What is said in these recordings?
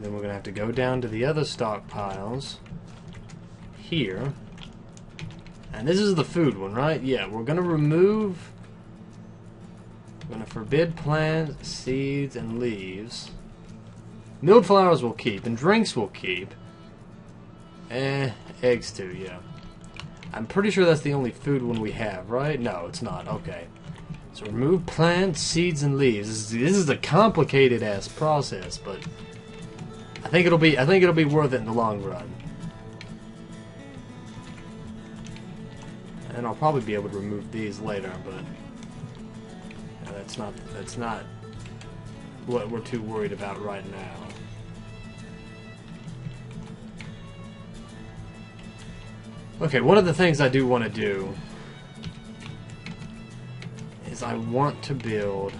And then we're going to have to go down to the other stockpiles here. And this is the food one, right? Yeah, we're going to remove... We're going to forbid plants, seeds, and leaves. Milled flowers will keep, and drinks will keep. Eggs too, yeah. I'm pretty sure that's the only food one we have, right? No, it's not. Okay. So remove plants, seeds, and leaves. This is a complicated ass process, but I think it'll be worth it in the long run. And I'll probably be able to remove these later, but that's not what we're too worried about right now. Okay, one of the things I do want to do is I want to build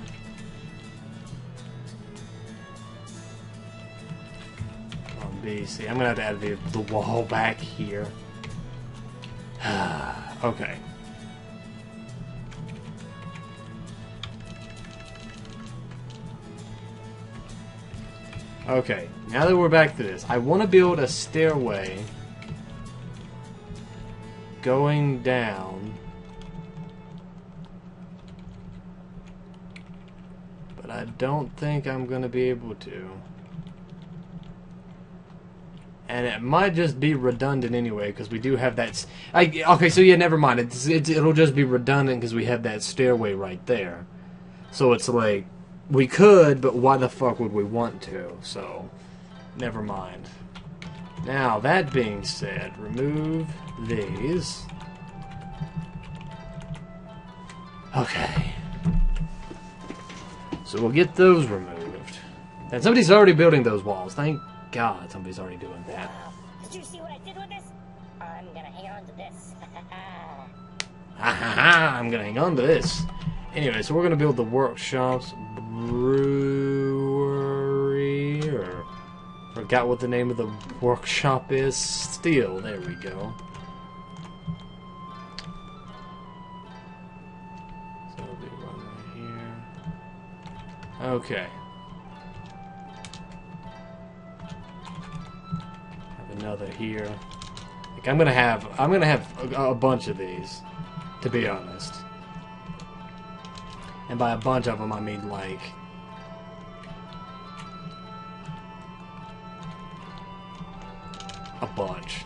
on B. See, I'm gonna have to add the wall back here. Okay. Okay, now that we're back to this, I want to build a stairway going down, but I don't think I'm going to be able to. And it might just be redundant anyway, because we do have that... okay, so yeah, never mind. It'll just be redundant because we have that stairway right there. So it's like, we could, but why the fuck would we want to? So, never mind. Now, that being said, remove these. Okay. So we'll get those removed. And somebody's already building those walls. Thank God somebody's already doing that. Did you see what I did with this? I'm gonna hang on to this. Ha ha ha! I'm gonna hang on to this. Anyway, so we're gonna build the workshops, brewery, or forgot what the name of the workshop is. Steel. There we go. So we'll do one right here. Okay. Another here. Like I'm gonna have a bunch of these, to be honest. And by a bunch of them, I mean like a bunch.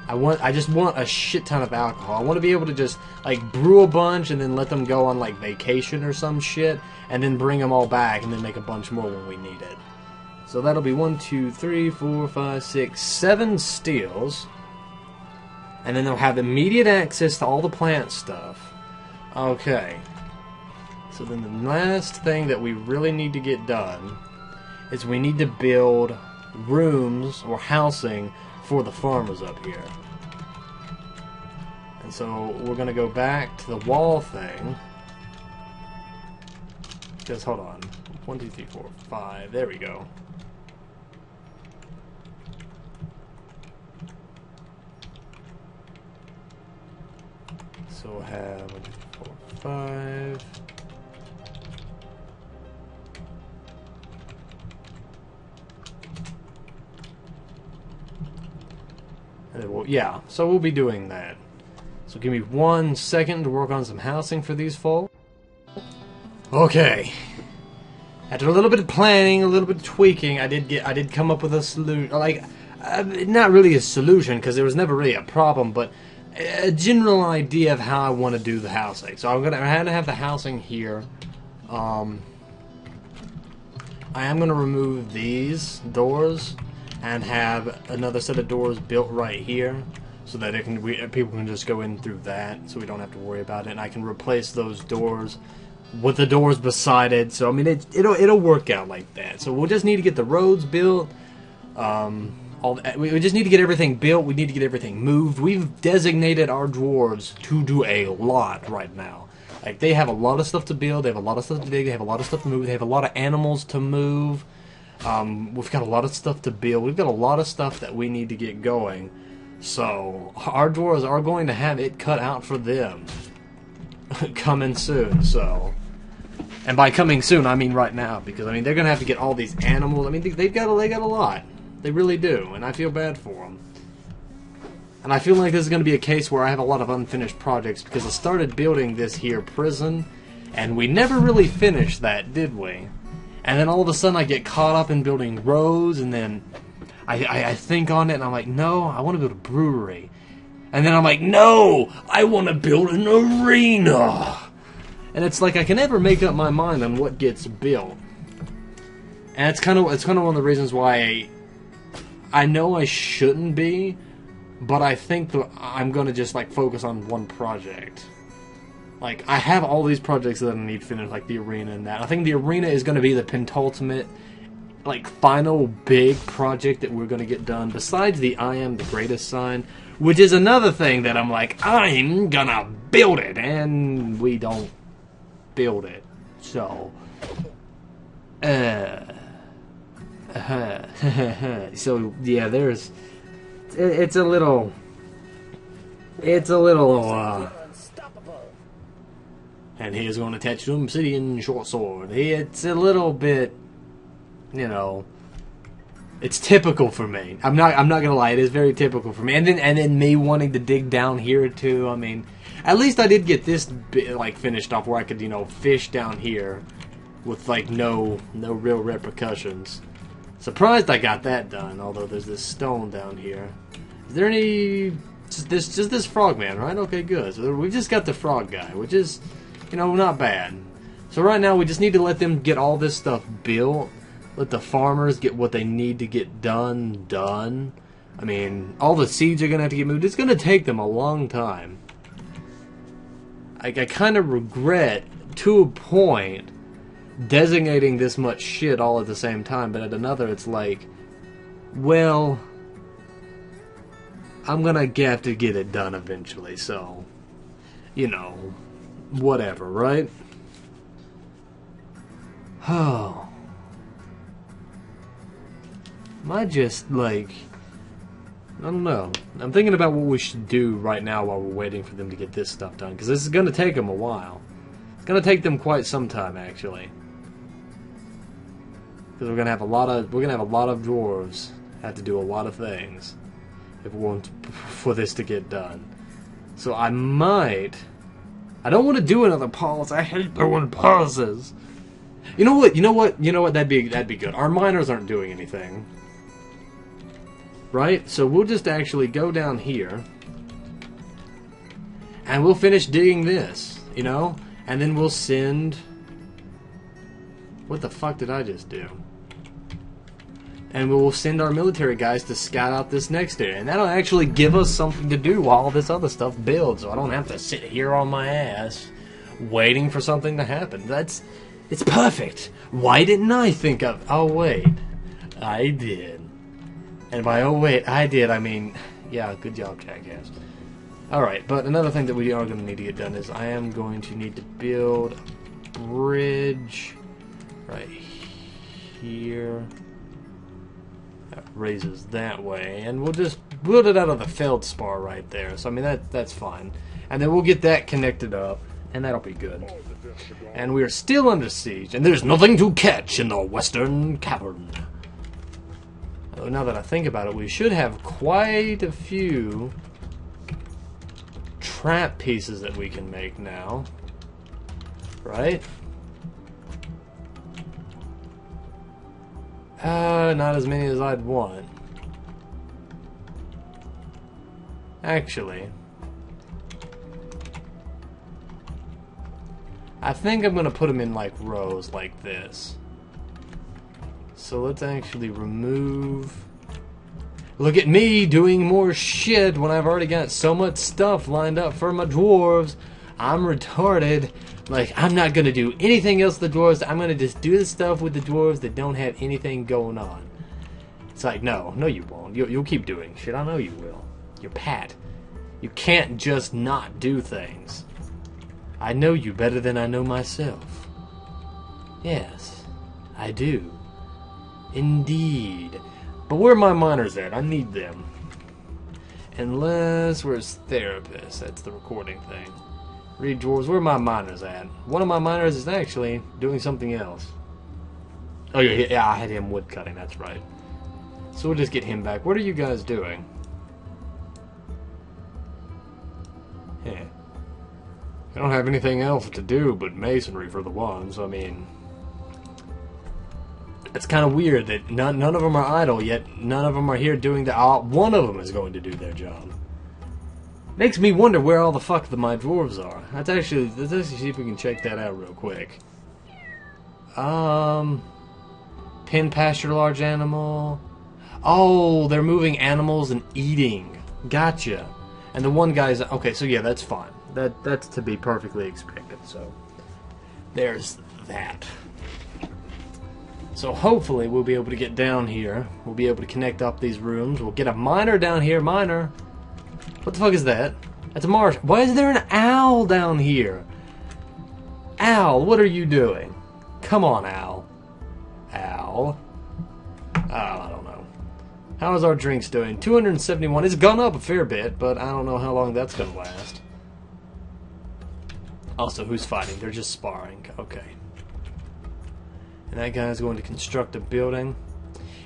I just want a shit ton of alcohol. I want to be able to just like brew a bunch and then let them go on like vacation or some shit, and then bring them all back and then make a bunch more when we need it. So that'll be 1, 2, 3, 4, 5, 6, 7 steels. And then they'll have immediate access to all the plant stuff. Okay. So then the last thing that we really need to get done is we need to build rooms or housing for the farmers up here. And so we're going to go back to the wall thing. Because, hold on. 1, 2, 3, 4, 5. There we go. So we'll have 1, 2, 3, 4, 5. And then yeah, so we'll be doing that. So give me 1 second to work on some housing for these folk. Okay. After a little bit of planning, a little bit of tweaking, I did come up with a solution. Like, not really a solution because there was never really a problem, but a general idea of how I want to do the housing. So I had to have the housing here. I am gonna remove these doors and have another set of doors built right here, so that people can just go in through that, so we don't have to worry about it. And I can replace those doors with the doors beside it. So I mean, it'll work out like that. So we'll just need to get the roads built. We just need to get everything built. We need to get everything moved. We've designated our dwarves to do a lot right now. Like, they have a lot of stuff to build. They have a lot of stuff to dig. They have a lot of stuff to move. They have a lot of animals to move. We've got a lot of stuff to build. We've got a lot of stuff that we need to get going. So our dwarves are going to have it cut out for them coming soon. So And by coming soon, I mean right now, because I mean they're gonna have to get all these animals. I mean they got a lot, they really do, and I feel bad for them. And I feel like this is gonna be a case where I have a lot of unfinished projects because I started building this here prison, and we never really finished that, did we? And then all of a sudden I get caught up in building roads, and then I think on it, and I'm like, no, I want to build a brewery. And then I'm like, no, I want to build an arena. And it's like I can never make up my mind on what gets built. And it's kind of one of the reasons why I know I shouldn't be, but I think that I'm gonna just like focus on one project. Like I have all these projects that I need finished, like the arena and that. I think the arena is gonna be the penultimate, like final big project that we're gonna get done. Besides the "I am the greatest" sign, which is another thing that I'm like, I'm gonna build it, and we don't build it. So, so yeah, there's, it's a little, and he's going to attach to obsidian short sword. It's a little bit, you know, it's typical for me. I'm not gonna lie, it is very typical for me. And then me wanting to dig down here too. I mean, at least I did get this bit, like, finished off where I could, you know, fish down here with like no real repercussions. Surprised I got that done. Although there's this stone down here. Is there any? Just this frogman, right? Okay, good. So we just got the frog guy, which is, you know, not bad. So right now we just need to let them get all this stuff built. Let the farmers get what they need to get done. I mean, all the seeds are going to have to get moved. It's going to take them a long time. I kind of regret, to a point, designating this much shit all at the same time. But at another, it's like, well, I'm going to have to get it done eventually. So, you know, whatever, right? Oh. Am I just, like, I don't know. I'm thinking about what we should do right now while we're waiting for them to get this stuff done. Because this is going to take them a while. It's going to take them quite some time, actually. Because we're going to have a lot of dwarves have to do a lot of things if we want for this to get done. So I might. I don't want to do another pause. I hate doing pauses. You know what? That'd be good. Our miners aren't doing anything. Right? So we'll just actually go down here and we'll finish digging this, you know? And then we'll send... What the fuck did I just do? And we'll send our military guys to scout out this next area. And that'll actually give us something to do while all this other stuff builds. So I don't have to sit here on my ass waiting for something to happen. It's perfect. Why didn't I think of... Oh, wait. I did. And by, oh, wait, I did, I mean... Yeah, good job, jackass. Alright, but another thing that we are going to need to get done is I am going to need to build a bridge right here. That raises that way. And we'll just build it out of the feldspar right there. So, I mean, that's fine. And then we'll get that connected up. And that'll be good. And we are still under siege. And there's nothing to catch in the western cavern. Although now that I think about it, we should have quite a few trap pieces that we can make now. Right? Not as many as I'd want. Actually, I think I'm going to put them in like rows like this. So let's actually remove... Look at me doing more shit when I've already got so much stuff lined up for my dwarves. I'm retarded. Like, I'm not going to do anything else with the dwarves. I'm going to just do the stuff with the dwarves that don't have anything going on. It's like, no you won't. You'll keep doing shit. I know you will. You're Pat. You can't just not do things. I know you better than I know myself. Yes, I do. Indeed. But where are my miners at? I need them. Unless, where's therapist? That's the recording thing. Read dwarves. Where are my miners at? One of my miners is actually doing something else. Oh yeah, I had him wood cutting. That's right. So we'll just get him back. What are you guys doing? Yeah. I don't have anything else to do but masonry for the ones. I mean, it's kind of weird that none of them are idle, yet none of them are here doing the... one of them is going to do their job. Makes me wonder where all the fuck my dwarves are. Let's actually see if we can check that out real quick. Pen pasture large animal. Oh, they're moving animals and eating. Gotcha. And the one guy's... Okay, so yeah, that's fine. That's to be perfectly expected, so... There's that. So hopefully we'll be able to get down here. We'll be able to connect up these rooms. We'll get a miner down here. Miner. What the fuck is that? That's a marsh. Why is there an owl down here? Owl, what are you doing? Come on, owl. Owl. Oh, I don't know. How is our drinks doing? 271. It's gone up a fair bit, but I don't know how long that's going to last. Also, who's fighting? They're just sparring. Okay. And that guy's going to construct a building.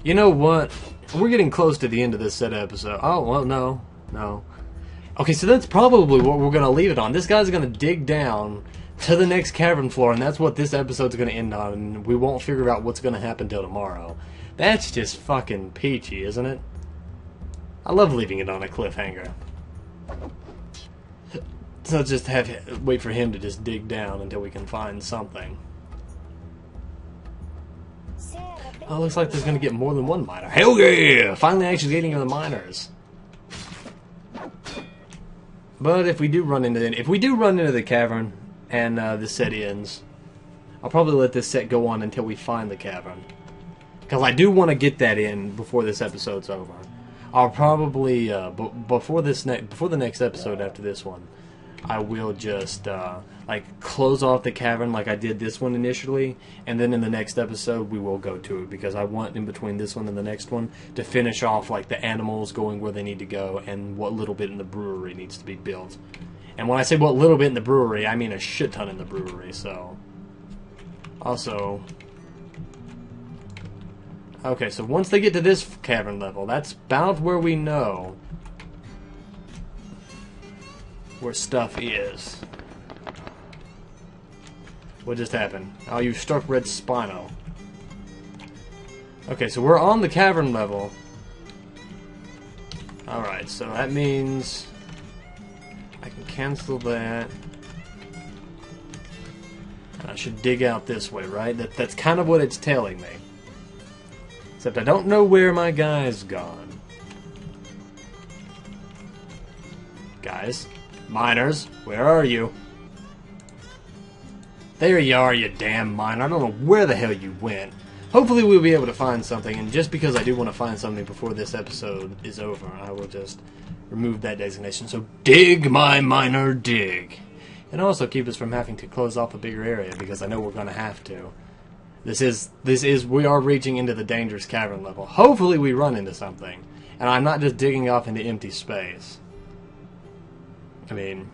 You know what? We're getting close to the end of this set episode. Oh, well, no. No. Okay, so that's probably what we're going to leave it on. This guy's going to dig down to the next cavern floor, and that's what this episode's going to end on, and we won't figure out what's going to happen till tomorrow. That's just fucking peachy, isn't it? I love leaving it on a cliffhanger. So just wait for him to just dig down until we can find something. Oh, looks like there's going to get more than one miner. Hell yeah! Finally actually getting to the miners. But if we do run into the cavern and the set ends, I'll probably let this set go on until we find the cavern. Because I do want to get that in before this episode's over. I'll probably before the next episode after this one, I will just like close off the cavern like I did this one initially, and then in the next episode we will go to it, because I want in between this one and the next one to finish off like the animals going where they need to go and what little bit in the brewery needs to be built. And when I say what little bit in the brewery, I mean a shit ton in the brewery. So also, okay, so once they get to this cavern level, that's about where we know where stuff is. What just happened? Oh, you struck Red Spino. Okay, so we're on the cavern level. Alright, so that means I can cancel that. And I should dig out this way, right? That's kind of what it's telling me. Except I don't know where my guy's gone. Guys? Miners, where are you? There you are, you damn miner. I don't know where the hell you went. Hopefully we'll be able to find something, and just because I do want to find something before this episode is over, I will just remove that designation. So dig, my miner, dig. And also keep us from having to close off a bigger area, because I know we're going to have to. We are reaching into the dangerous cavern level. Hopefully we run into something, and I'm not just digging off into empty space. I mean,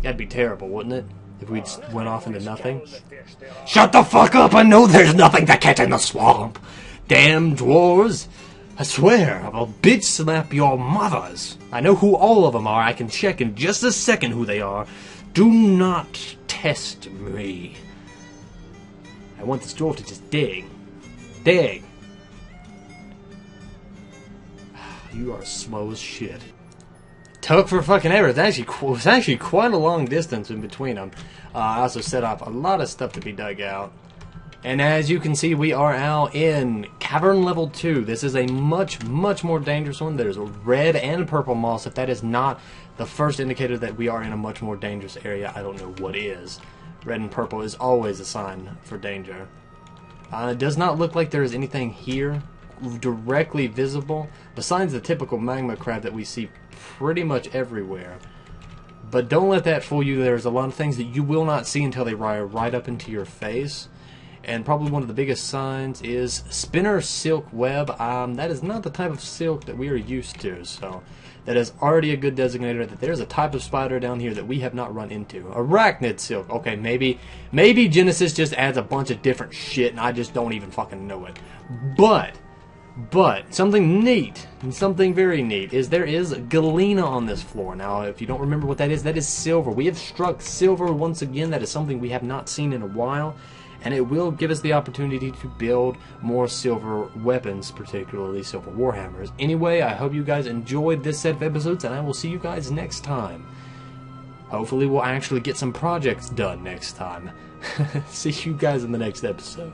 that'd be terrible, wouldn't it? If we just went off into nothing? Shut the fuck up! I know there's nothing to catch in the swamp! Damn dwarves! I swear, I will bitch slap your mothers! I know who all of them are. I can check in just a second who they are. Do not test me. I want this dwarf to just dig. Dig! You are slow as shit. Took for fucking ever. It was actually quite a long distance in between them. I also set off a lot of stuff to be dug out. And as you can see, we are out in Cavern Level 2. This is a much, much more dangerous one. There's a red and purple moss. If that is not the first indicator that we are in a much more dangerous area, I don't know what is. Red and purple is always a sign for danger. It does not look like there is anything here directly visible, besides the typical magma crab that we see pretty much everywhere. But don't let that fool you. There's a lot of things that you will not see until they ride right up into your face. And probably one of the biggest signs is spinner silk web. That is not the type of silk that we are used to, so that is already a good designator that there's a type of spider down here that we have not run into. Arachnid silk. Okay, maybe Genesis just adds a bunch of different shit and I just don't even fucking know it. But something neat, and something very neat, is there is galena on this floor. Now, if you don't remember what that is silver. We have struck silver once again. That is something we have not seen in a while, and it will give us the opportunity to build more silver weapons, particularly silver warhammers. Anyway, I hope you guys enjoyed this set of episodes, and I will see you guys next time. Hopefully we'll actually get some projects done next time. See you guys in the next episode.